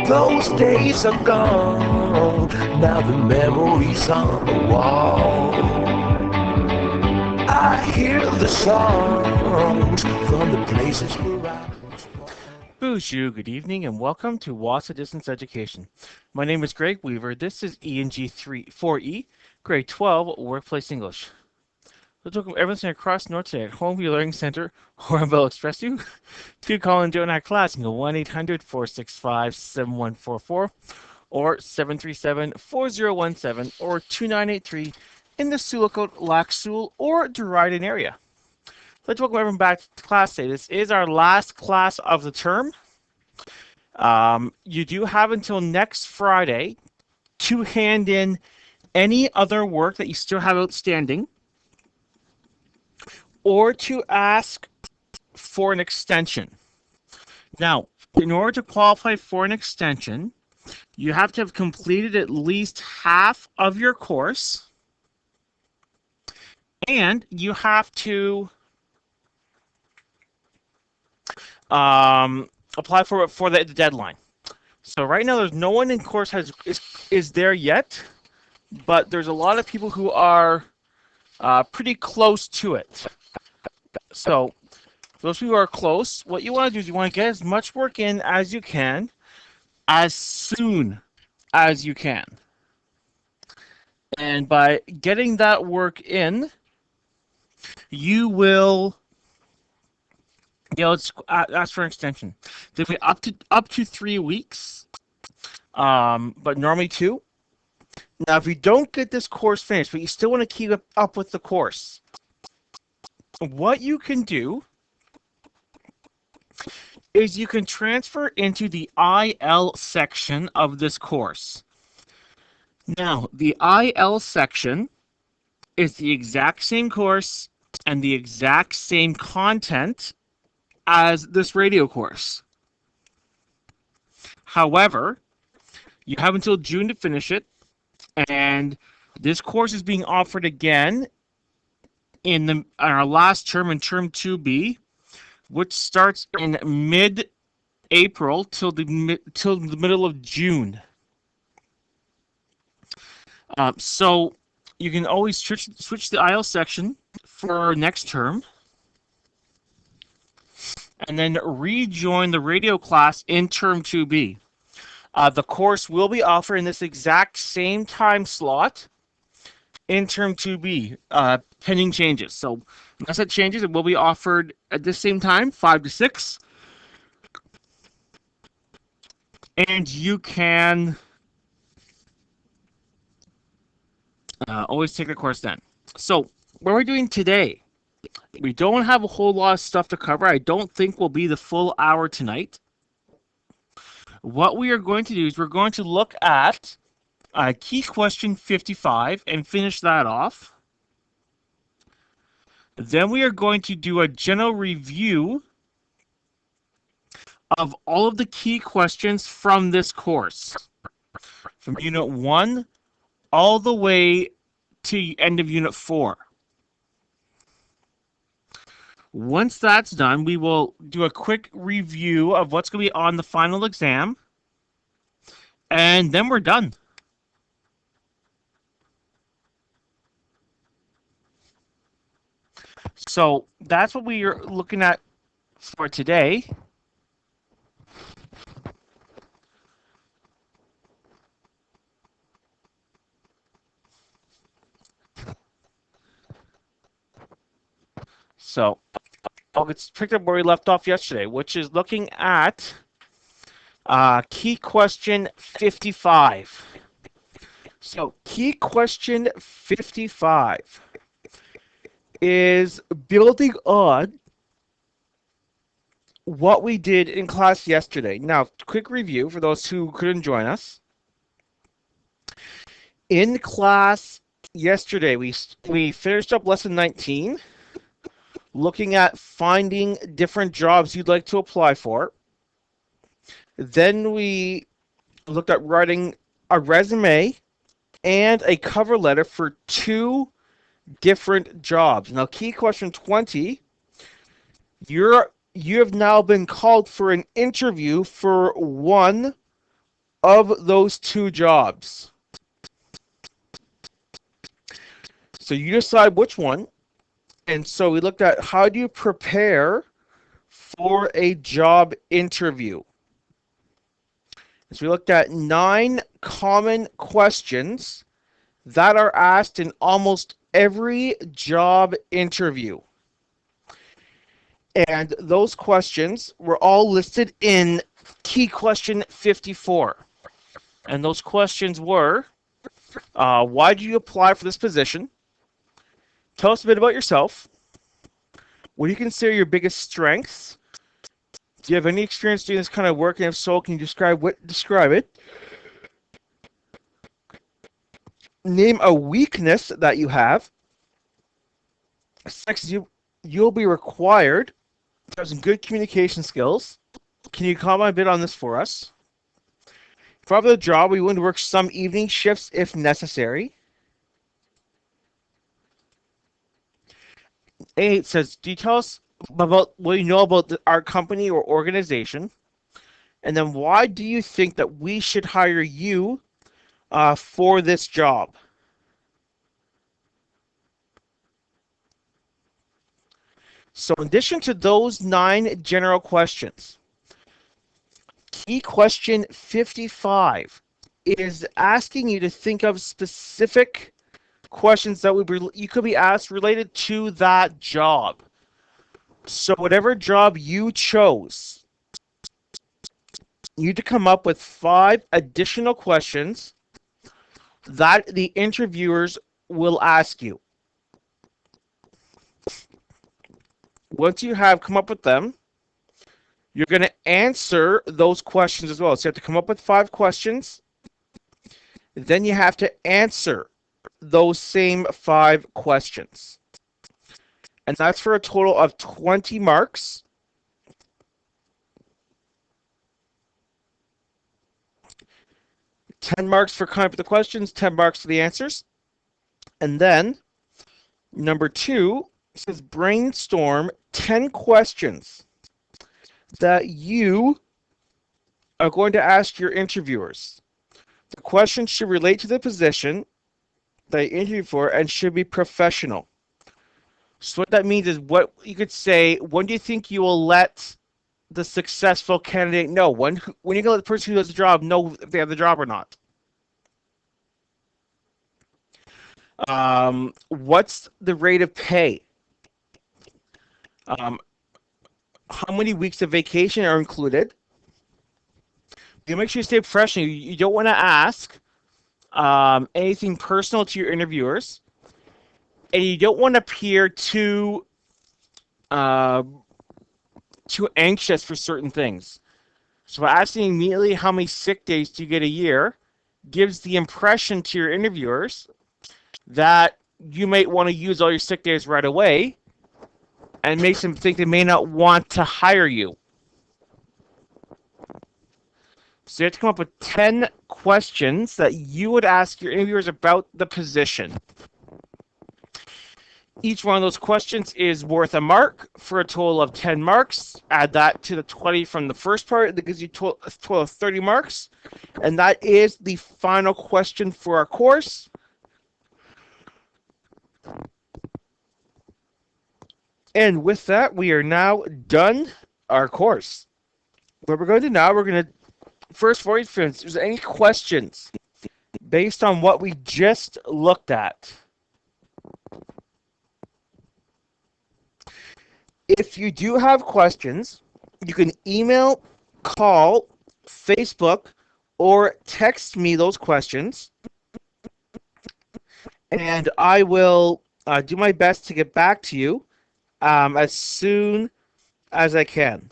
Those days are gone, now the memories on the wall. I hear the songs from the places where I was born. Bonjour, good evening, and welcome to WASA Distance Education. My name is Greg Weaver. This is ENG4E, Grade 12, Workplace English. Let's welcome everyone across North today at Homeview Learning Center or on Bell Express you to call and join our class and go 1-800-465-7144 or 737-4017 or 2983 in the Sulakot, Lac Seul, or Dryden area. Let's welcome everyone back to class today. This is our last class of the term. You do have until next Friday to hand in any other work that you still have outstanding or to ask for an extension. Now, in order to qualify for an extension, you have to have completed at least half of your course, and you have to apply for it for the deadline. So right now, there's no one in course is there yet, but there's a lot of people who are pretty close to it. So those people who are close, what you want to do is you want to get as much work in as you can, as soon as you can. And by getting that work in, you will let's ask for an extension. They'll be up to 3 weeks, but normally 2. Now, if you don't get this course finished, but you still want to keep up with the course, what you can do is you can transfer into the IL section of this course. Now, the IL section is the exact same course and the exact same content as this radio course. However, you have until June to finish it, and this course is being offered again in our last term, in term 2B, which starts in mid-April till the middle of June. So you can always switch the IL section for next term, and then rejoin the radio class in term 2B. The course will be offered in this exact same time slot in term 2B, pending changes. So unless that changes, it will be offered at the same time, 5 to 6. And you can always take the course then. So what we're doing today, we don't have a whole lot of stuff to cover. I don't think we'll be the full hour tonight. What we are going to do is we're going to look at key question 55 and finish that off. Then we are going to do a general review of all of the key questions from this course, from Unit 1 all the way to the end of Unit 4. Once that's done, we will do a quick review of what's going to be on the final exam, and then we're done. So that's what we are looking at for today. So I'll get picked up where we left off yesterday, which is looking at key question 55. So key question 55 is building on what we did in class yesterday. Now, quick review for those who couldn't join us. In class yesterday, we finished up lesson 19, looking at finding different jobs you'd like to apply for. Then we looked at writing a resume and a cover letter for 2 different jobs. Now, key question 20, you have now been called for an interview for one of those two jobs. So you decide which one. And so we looked at how do you prepare for a job interview. So we looked at 9 common questions that are asked in almost every job interview. And those questions were all listed in key question 54. And those questions were, why did you apply for this position? Tell us a bit about yourself. What do you consider your biggest strengths? Do you have any experience doing this kind of work? And if so, can you describe it? Name a weakness that you have. 6, you'll be required to have some good communication skills. Can you comment a bit on this for us? For the job, we willing to work some evening shifts if necessary. 8 says, do you tell us about what you know about our company or organization? And then why do you think that we should hire you for this job? So in addition to those 9 general questions, key question 55 is asking you to think of specific questions that you could be asked related to that job. So whatever job you chose, you need to come up with 5 additional questions that the interviewers will ask you. Once you have come up with them, you're going to answer those questions as well. So you have to come up with 5 questions. Then you have to answer those same 5 questions. And that's for a total of 20 marks. $10 for coming up with the questions, 10 marks for the answers. And then, number 2 says brainstorm 10 questions that you are going to ask your interviewers. The questions should relate to the position that you interview for and should be professional. So what that means is what you could say, when do you think you will let the successful candidate know? When you going to let the person who does the job know if they have the job or not? What's the rate of pay? How many weeks of vacation are included? You make sure you stay professional. You don't want to ask anything personal to your interviewers, and you don't want to appear too anxious for certain things. So asking immediately how many sick days do you get a year gives the impression to your interviewers that you might want to use all your sick days right away, and makes them think they may not want to hire you. So you have to come up with 10 questions that you would ask your interviewers about the position. Each one of those questions is worth a mark for a total of 10 marks. Add that to the 20 from the first part. That gives you a total of 30 marks. And that is the final question for our course. And with that, we are now done our course. What we're going to do now, we're going to first, for instance, is there any questions based on what we just looked at? If you do have questions, you can email, call, Facebook, or text me those questions, and I will do my best to get back to you as soon as I can.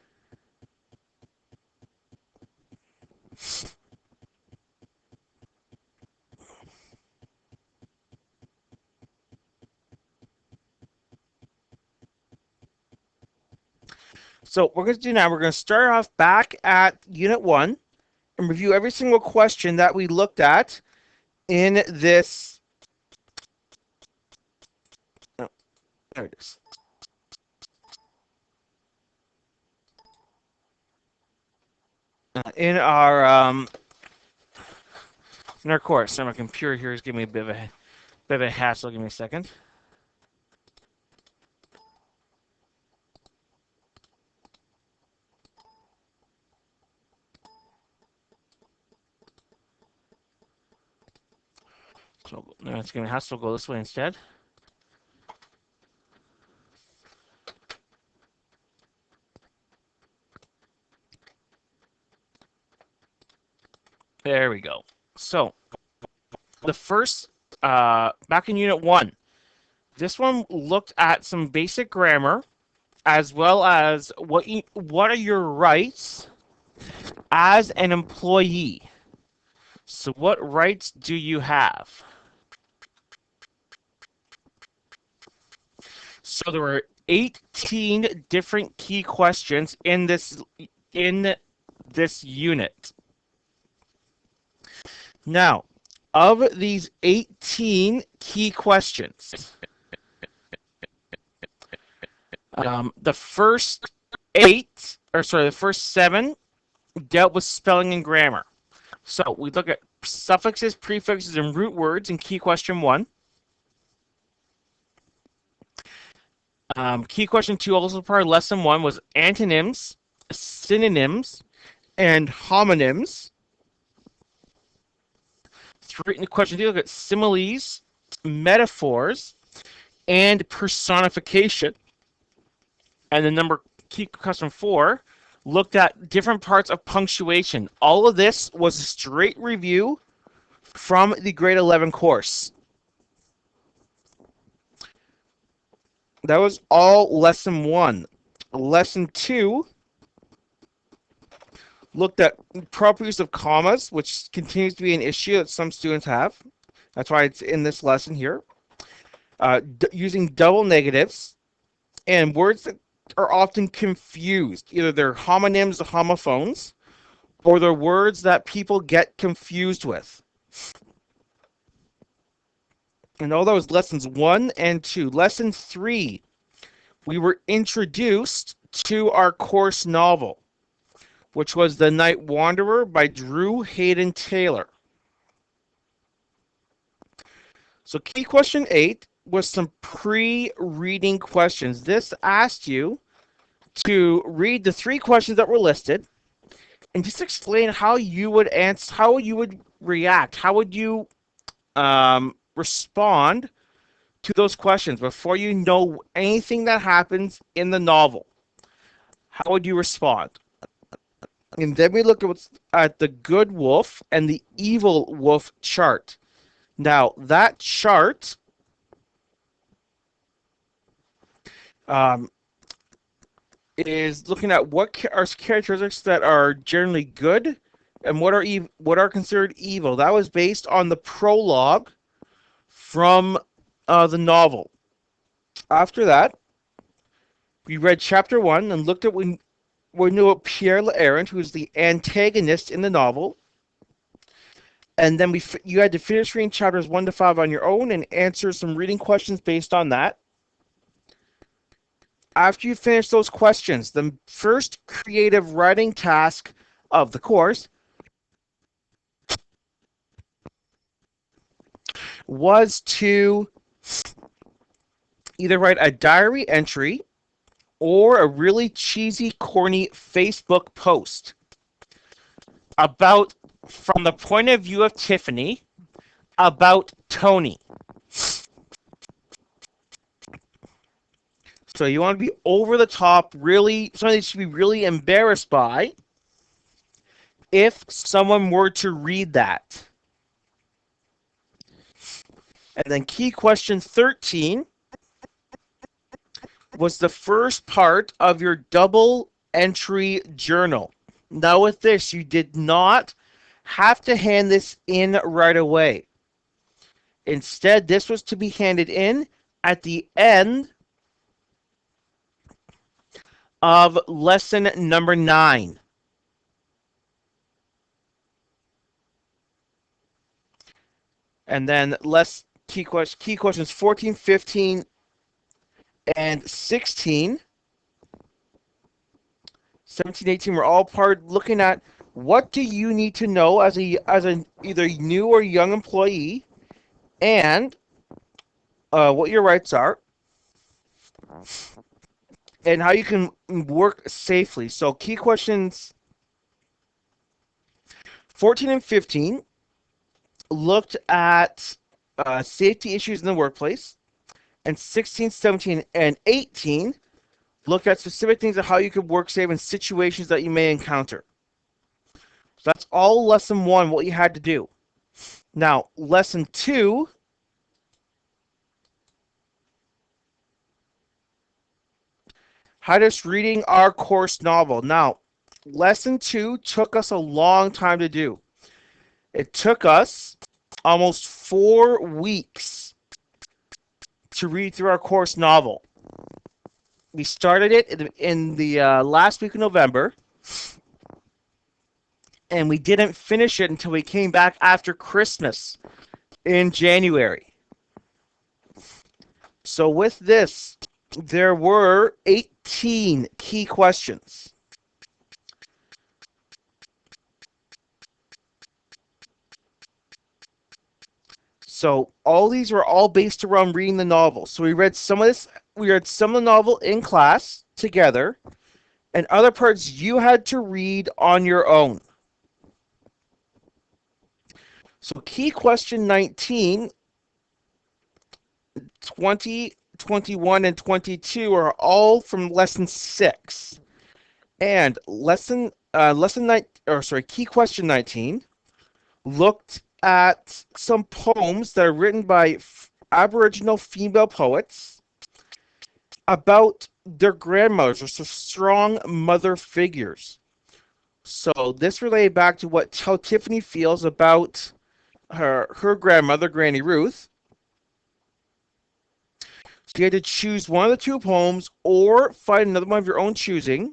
So what we're going to do now, we're going to start off back at Unit 1 and review every single question that we looked at in this. Oh, there it is. In our in our course. And my computer here is giving me a bit of a hassle. Give me a second. So no, it's giving me a hassle. Go this way instead. There we go. So the first, back in Unit 1, this one looked at some basic grammar as well as what are your rights as an employee. So what rights do you have? So there were 18 different key questions in this unit. Now, of these 18 key questions, the first seven dealt with spelling and grammar. So we look at suffixes, prefixes, and root words in key question 1. Key question 2, also part of lesson 1, was antonyms, synonyms, and homonyms. Question 3, look at similes, metaphors, and personification. And the key question 4 looked at different parts of punctuation. All of this was a straight review from the grade 11 course. That was all lesson 1. Lesson 2 looked at proper use of commas, which continues to be an issue that some students have. That's why it's in this lesson here. Using double negatives and words that are often confused. Either they're homonyms or homophones, or they're words that people get confused with. And all that was lessons 1 and 2. Lesson 3, we were introduced to our course novel, which was The Night Wanderer by Drew Hayden Taylor. So key question 8 was some pre-reading questions. This asked you to read the 3 questions that were listed and just explain how you would answer, how you would react, how would you respond to those questions before you know anything that happens in the novel. How would you respond? And then we look at the good wolf and the evil wolf chart. Now, that chart is looking at what are characteristics that are generally good and what are considered evil. That was based on the prologue from the novel. After that, we read chapter 1 and looked at we knew about Pierre L'Errant, who's the antagonist in the novel. And then you had to finish reading chapters 1 to 5 on your own and answer some reading questions based on that. After you finish those questions, the first creative writing task of the course was to either write a diary entry or a really cheesy, corny Facebook post about, from the point of view of Tiffany, about Tony. So you want to be over the top, really, something that should be really embarrassed by if someone were to read that. And then key question 13 was the first part of your double entry journal. Now with this, you did not have to hand this in right away. Instead, this was to be handed in at the end of lesson number 9. And then key questions 14, 15, and 16. 17, 18 were all part looking at What do you need to know as an either new or young employee, and what your rights are, and how you can work safely. So key questions 14 and 15 looked at safety issues in the workplace, and 16, 17, and 18 looked at specific things of how you could work safe in situations that you may encounter. So that's all lesson 1, what you had to do. Now, lesson 2 had us reading our course novel. Now, lesson 2 took us a long time to do. It took us almost 4 weeks to read through our course novel. We started it in the last week of November, and we didn't finish it until we came back after Christmas in January. So with this, there were 18 key questions. So all these were all based around reading the novel. So we read some of the novel in class together, and other parts you had to read on your own. So key question 19, 20, 21, and 22 are all from lesson 6. And key question 19 looked at some poems that are written by Aboriginal female poets about their grandmothers, or some strong mother figures. So this related back to how Tiffany feels about her grandmother, Granny Ruth. So you had to choose one of the 2 poems or find another one of your own choosing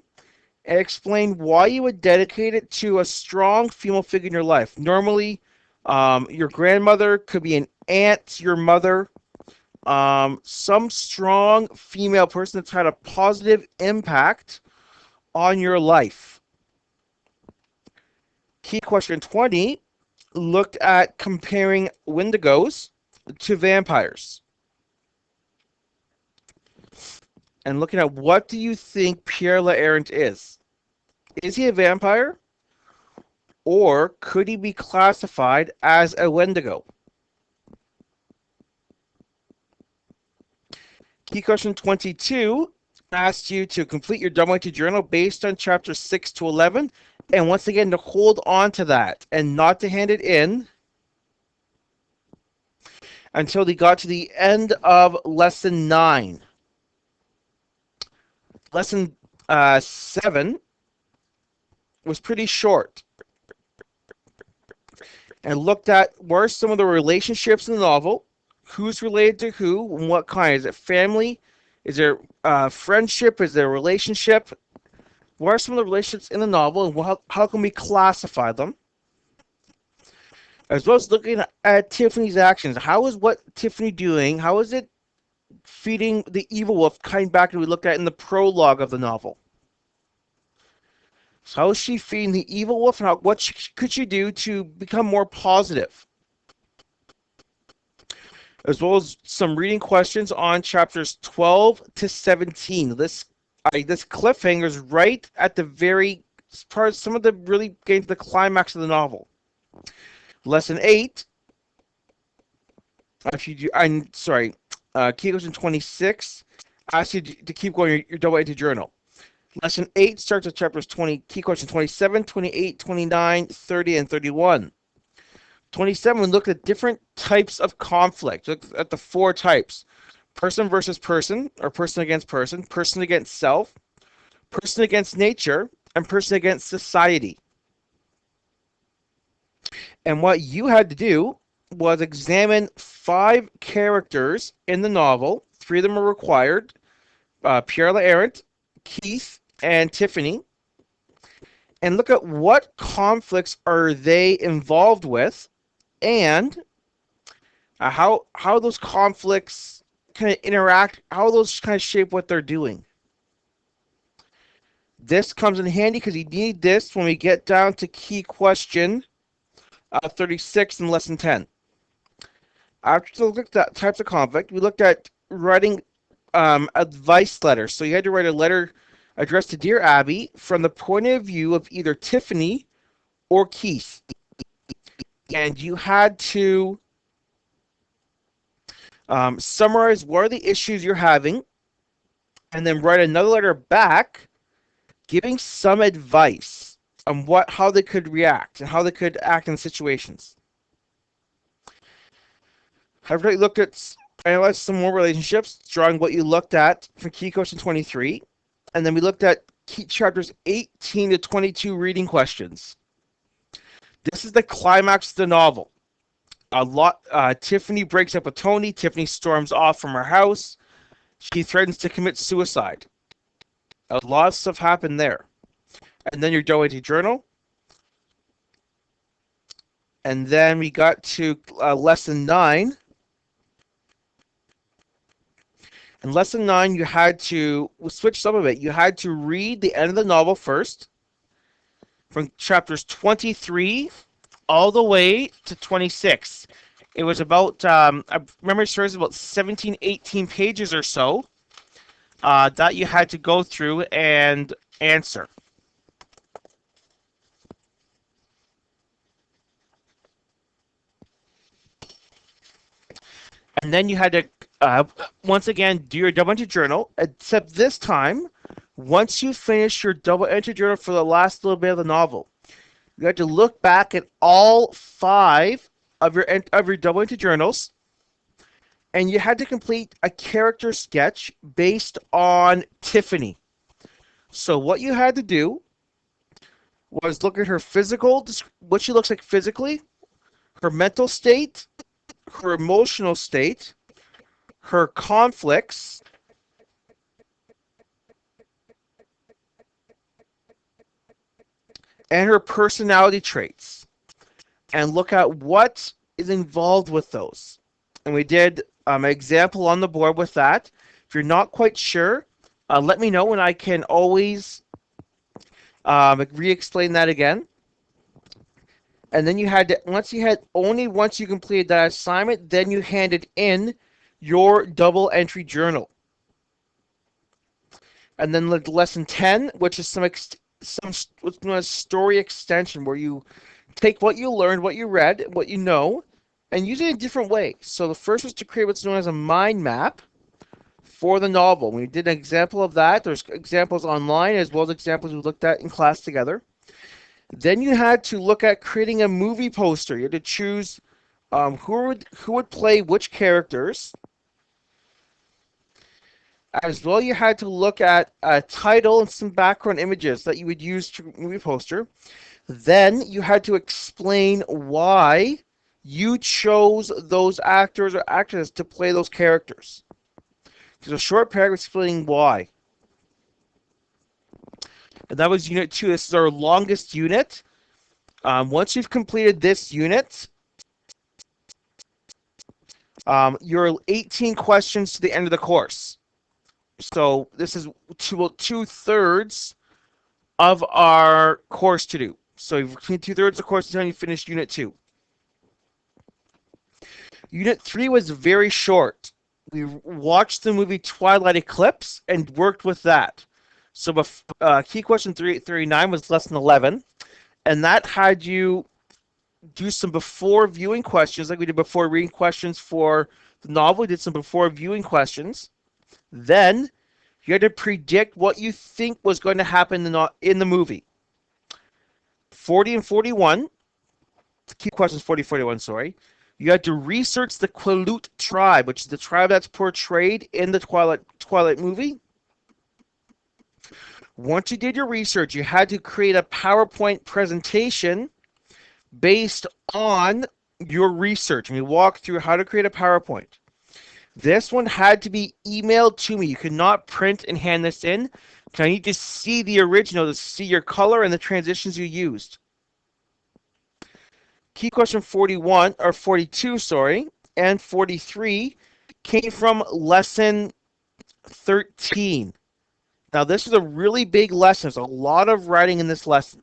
and explain why you would dedicate it to a strong female figure in your life. Normally, your grandmother could be an aunt, your mother, some strong female person that's had a positive impact on your life. Key question 20 looked at comparing Wendigos to vampires. And looking at what do you think Pierre L'Errant is? Is he a vampire? Or could he be classified as a Wendigo? Key question 22 asked you to complete your double-entry journal based on chapters 6 to 11. And once again, to hold on to that and not to hand it in until they got to the end of lesson 9. Lesson 7 was pretty short and looked at where some of the relationships in the novel, who's related to who, and what kind. Is it family? Is there friendship? Is there a relationship? What are some of the relationships in the novel, and how can we classify them? As well as looking at Tiffany's actions. How is what Tiffany doing? How is it feeding the evil wolf, kind back that we looked at in the prologue of the novel? So how is she feeding the evil wolf, and what could she do to become more positive? As well as some reading questions on chapters 12 to 17. This cliffhanger is right at the very part, some of the really getting to the climax of the novel. Lesson 8. Key question 26 asks you to keep going your double-entry journal. Lesson 8 starts at chapters 20, key question 27, 28, 29, 30, and 31. 27, we looked at different types of conflict. Looked at the 4 types: person versus person, or person against self, person against nature, and person against society. And what you had to do was examine 5 characters in the novel. 3 of them are required: Pierre L'Errant, Keith, and Tiffany, and look at what conflicts are they involved with, and how those conflicts kind of interact, how those kind of shape what they're doing. This comes in handy because you need this when we get down to key question 36 in lesson 10. After we looked at types of conflict, we looked at writing advice letters. So you had to write a letter addressed to Dear Abby from the point of view of either Tiffany or Keith. And you had to summarize what are the issues you're having, and then write another letter back giving some advice on how they could react and how they could act in situations. I've already looked at analyzed some more relationships, drawing what you looked at for key question 23, and then we looked at key chapters 18 to 22 reading questions. This is the climax of the novel. Tiffany breaks up with Tony. Tiffany storms off from her house. She threatens to commit suicide. A lot of stuff happened there. And then you're done with your journal. And then we got to lesson 9. In lesson 9, you had to switch some of it. You had to read the end of the novel first, from chapters 23 all the way to 26. It was about, I remember it was about 17, 18 pages or so that you had to go through and answer. And then you had to, once again, do your double entry journal, except this time, once you finish your double entry journal for the last little bit of the novel, you had to look back at all 5 of your double entry journals, and you had to complete a character sketch based on Tiffany. So what you had to do was look at her physical, what she looks like physically, her mental state, her emotional state, her conflicts, and her personality traits, and look at what is involved with those. And we did an example on the board with that. If you're not quite sure, let me know, and I can always re-explain that again. And then you had to, once you completed that assignment, then you handed in your double entry journal. And then lesson 10, which is some what's known as story extension, where you take what you learned, what you read, what you know, and use it in a different way. So the first was to create what's known as a mind map for the novel. We did an example of that. There's examples online as well as examples we looked at in class together. Then you had to look at creating a movie poster. You had to choose who would play which characters. As well, you had to look at a title and some background images that you would use to movie poster. Then you had to explain why you chose those actors or actresses to play those characters. There's a short paragraph explaining why. And that was Unit 2. This is our longest unit. Once you've completed this unit, you're 18 questions to the end of the course. So this is 2/3 of our course to do. So you've completed 2/3 of the course until you finish Unit 2. Unit 3 was very short. We watched the movie Twilight Eclipse and worked with that. So key question 39 was lesson 11, and that had you do some before viewing questions, like we did before reading questions for the novel. We did some before viewing questions. Then you had to predict what you think was going to happen in the movie. 40 and 41, key questions 40, 41, sorry. You had to research the Quileute tribe, which is the tribe that's portrayed in the Twilight movie. Once you did your research, you had to create a PowerPoint presentation based on your research. And we walked through how to create a PowerPoint. This one had to be emailed to me. You could not print and hand this in. I need to see the original to see your color and the transitions you used. Key question 42, and 43 came from lesson 13. Now, this is a really big lesson. There's a lot of writing in this lesson.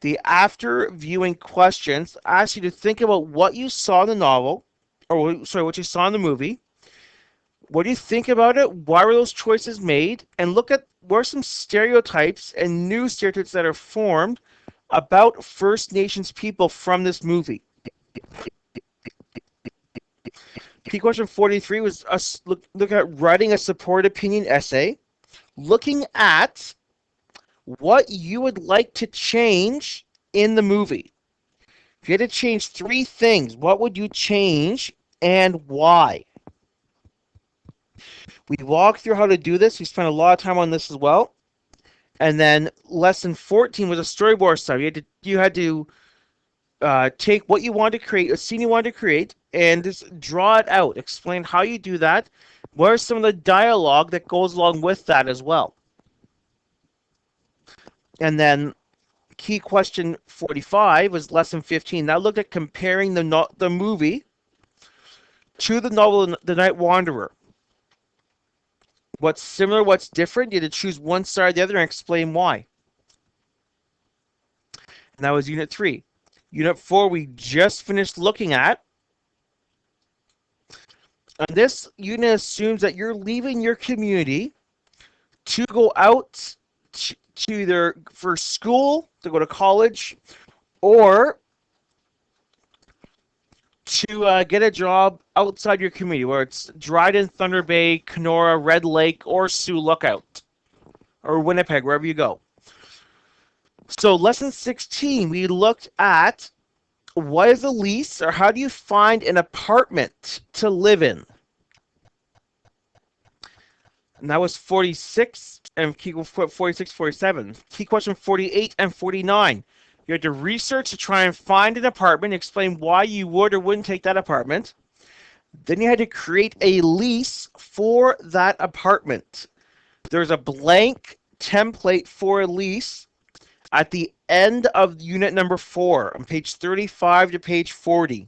The after viewing questions ask you to think about what you saw in the novel, or sorry, what you saw in the movie. What do you think about it? Why were those choices made? And look at what are some stereotypes and new stereotypes that are formed about First Nations people from this movie. Key question 43 was us look at writing a support opinion essay, looking at what you would like to change in the movie. If you had to change 3 things, what would you change and why? We walked through how to do this. We spent a lot of time on this as well. And then lesson 14 was a storyboard study. You had to take what you wanted to create, a scene you wanted to create, and just draw it out. Explain how you do that. What are some of the dialogue that goes along with that as well? And then key question 45 was lesson 15. That looked at comparing the movie to the novel The Night Wanderer. What's similar, what's different? You had to choose one side or the other and explain why. And that was Unit 3. Unit 4, we just finished looking at. And this unit assumes that you're leaving your community to go out to either for school, to go to college, or to get a job outside your community, where it's Dryden, Thunder Bay, Kenora, Red Lake, or Sioux Lookout, or Winnipeg, wherever you go. So lesson 16, we looked at what is a lease, or how do you find an apartment to live in? And that was 46 and key 46, 47. Key question 48 and 49. You had to research to try and find an apartment, explain why you would or wouldn't take that apartment. Then you had to create a lease for that apartment. There's a blank template for a lease at the end of unit number 4, on page 35 to page 40,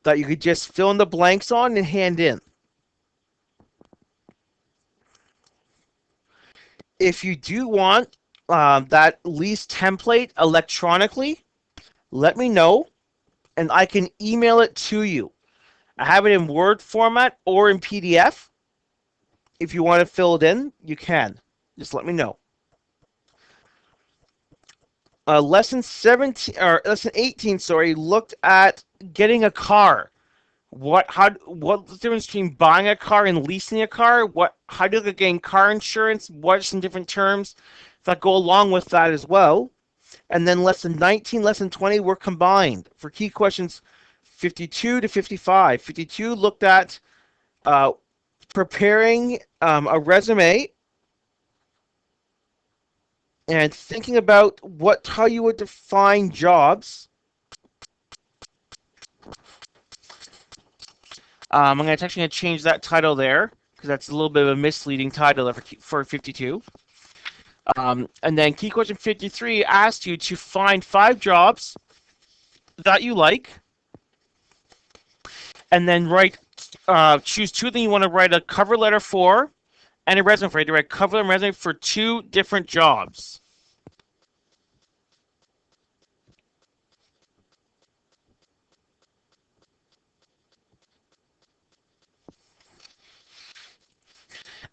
that you could just fill in the blanks on and hand in. If you do want that lease template electronically, let me know and I can email it to you. I have it in Word format or in PDF. If you want to fill it in, you can. Just let me know. Lesson 18, looked at getting a car. What's the difference between buying a car and leasing a car? How do you gain car insurance? What are some different terms that go along with that as well? And then lesson 19, lesson 20 were combined for key questions 52 to 55. 52 looked at preparing a resume and thinking about how you would define jobs. I'm actually going to change that title there because that's a little bit of a misleading title for 52. And then key question 53 asked you to find 5 jobs that you like, and then choose 2 that you want to write a cover letter for, and a resume for. You to write cover and resume for 2 different jobs.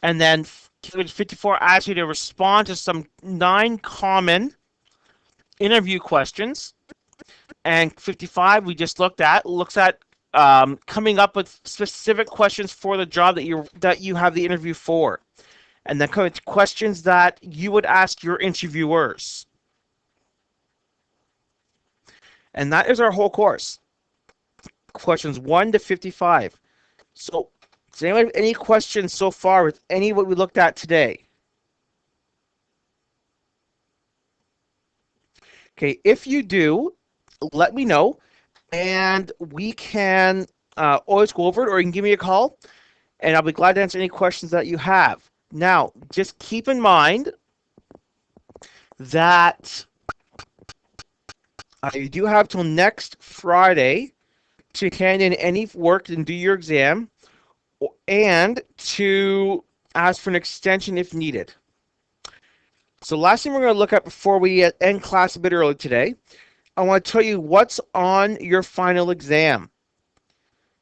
And then 54 asks you to respond to some 9 common interview questions. And 55 we just looks at coming up with specific questions for the job that you have the interview for. And then questions that you would ask your interviewers. And that is our whole course. Questions 1 to 55. So, does anyone have any questions so far with any of what we looked at today? Okay, if you do, let me know, and we can always go over it, or you can give me a call, and I'll be glad to answer any questions that you have. Now, just keep in mind that you do have till next Friday to hand in any work and do your exam, and to ask for an extension if needed. So last thing we're going to look at before we end class a bit early today, I want to tell you what's on your final exam.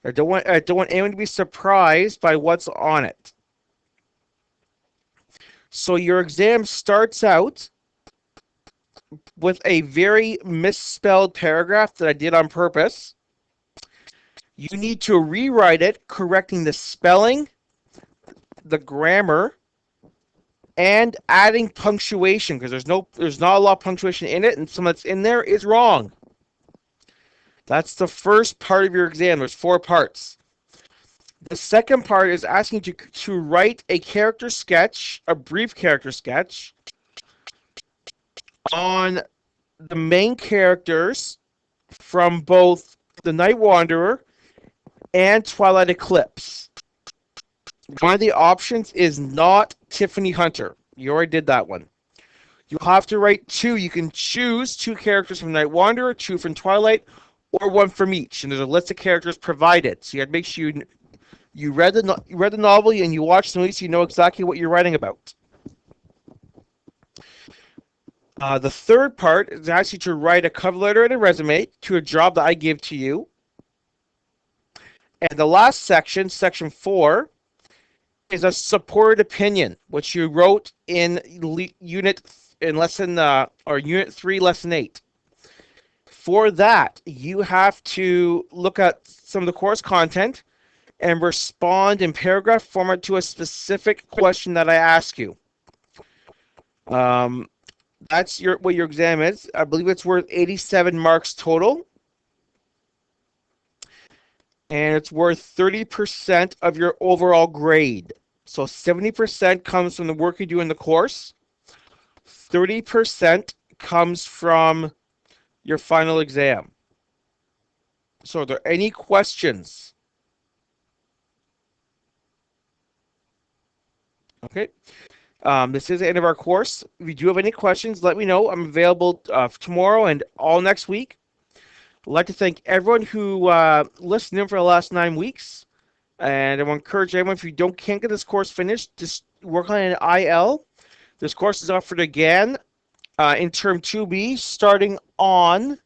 I don't want anyone to be surprised by what's on it. So your exam starts out with a very misspelled paragraph that I did on purpose. You need to rewrite it, correcting the spelling, the grammar, and adding punctuation, because there's not a lot of punctuation in it, and some that's in there is wrong. That's the first part of your exam. There's 4 parts. The second part is asking you to write a character sketch, a brief character sketch, on the main characters from both The Night Wanderer and Twilight Eclipse. One of the options is not Tiffany Hunter. You already did that one. You'll have to write 2. You can choose 2 characters from Night Wanderer, 2 from Twilight, or 1 from each. And there's a list of characters provided. So you have to make sure you read the novel and you watch the movie so you know exactly what you're writing about. The third part is asking you to write a cover letter and a resume to a job that I give to you. And the last section, section 4, is a supported opinion, which you wrote in unit 3, lesson 8. For that, you have to look at some of the course content and respond in paragraph format to a specific question that I ask you. That's what your exam is. I believe it's worth 87 marks total. And it's worth 30% of your overall grade. So 70% comes from the work you do in the course. 30% comes from your final exam. So are there any questions? Okay. This is the end of our course. If you do have any questions, let me know. I'm available tomorrow and all next week. I'd like to thank everyone who listened in for the last 9 weeks. And I want to encourage everyone, if you can't get this course finished, just work on an IL. This course is offered again in Term 2B, starting on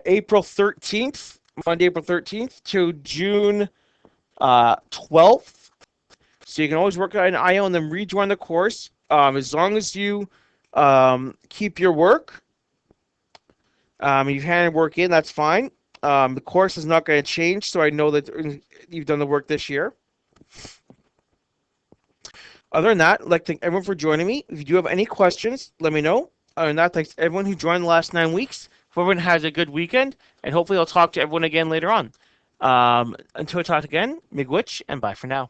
April 13th, Monday, April 13th, to June 12th. So you can always work on an IL and then rejoin the course. As long as you keep your work, you've handed work in, that's fine. The course is not going to change, so I know that you've done the work this year. Other than that, I'd like to thank everyone for joining me. If you do have any questions, let me know. Other than that, thanks to everyone who joined the last 9 weeks. Hope everyone has a good weekend, and hopefully I'll talk to everyone again later on. Until I talk again, miigwech, and bye for now.